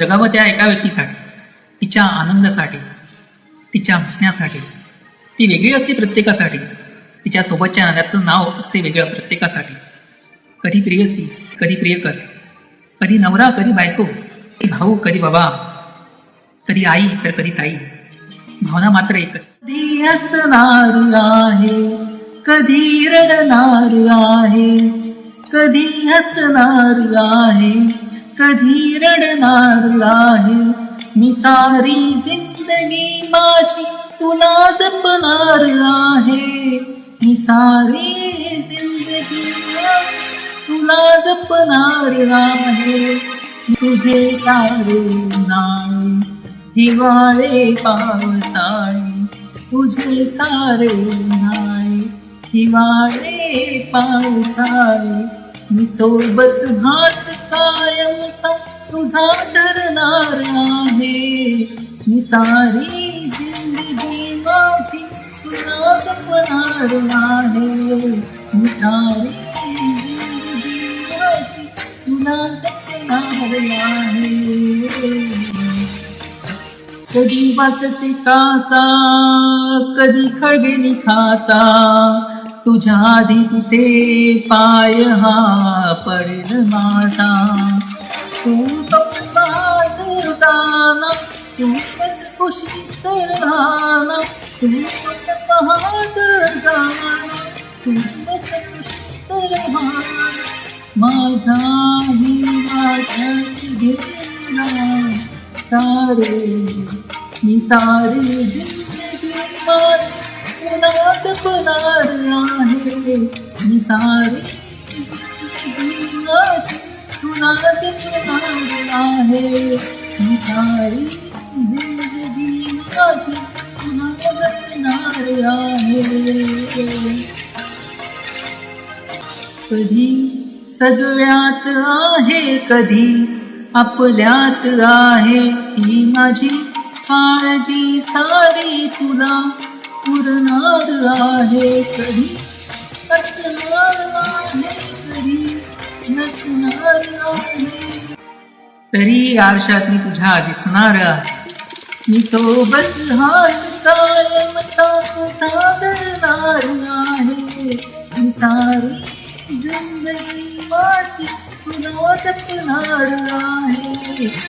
जगावं त्या एका व्यक्तीसाठी, तिच्या आनंदासाठी, तिच्या हसण्यासाठी. ती वेगळी असते प्रत्येकासाठी. तिच्या सोबतच्या आनंदाचं नाव असते वेगळं प्रत्येकासाठी. कधी प्रियसी, कधी प्रियकर, कधी नवरा, कधी बायको, कधी भाऊ, कधी बाबा, कधी आई तर कधी ताई. भावना मात्र एकच. कधी हसणार आहे, कधी रडणार आहे, कधी हसणार आहे, कधी रडणार आहे. मी सारी जिंदगी माझी तुला जपणार आहे. मी सारी जिंदगी माझी तुला जपणार आहे. तुझे सारे नाळे हिवाळे पावसाळे, तुझे सारे नाळे हिवाळे पावसाळे. मी सोबत हात कायमचा तुझा धरणार आहे. मी सारी जिंदगी माझी तुला जपणार आहे. मी सारी जिंदगी माझी तुला जपणार आहे. कधी वाटते काचा, कधी खळगे निखाचा, तुझ्या आधी तिथे पाय हा पडेल माझा. तू स्वप्नात जाना, तू बस खुशीत राहना. तू स्वप्नात जाना, तू बस खुशीत राहना. माझ्या हिवाळ्याची घेना सारे, मी सारी जिंदगी माझी तुला जपणार आहे. मी सारी जिंदगी माझी तुला जपणार आहे. मी सारी जिंदगी माझी तुला जपणार आहे. कधी सगळ्यात आहे, कधी आपल्यात आहे. ही माझी काळजी सारी तुला पुरणार आहे. कधी असणार आहे, कधी नसणार आहे. तरी आरशात मी तुझ्या दिसणार आहे. मी सोबत हात कायमचा तुझा धरणार आहे. मी सारी जिंदगी माझी तुला जपणार आहे.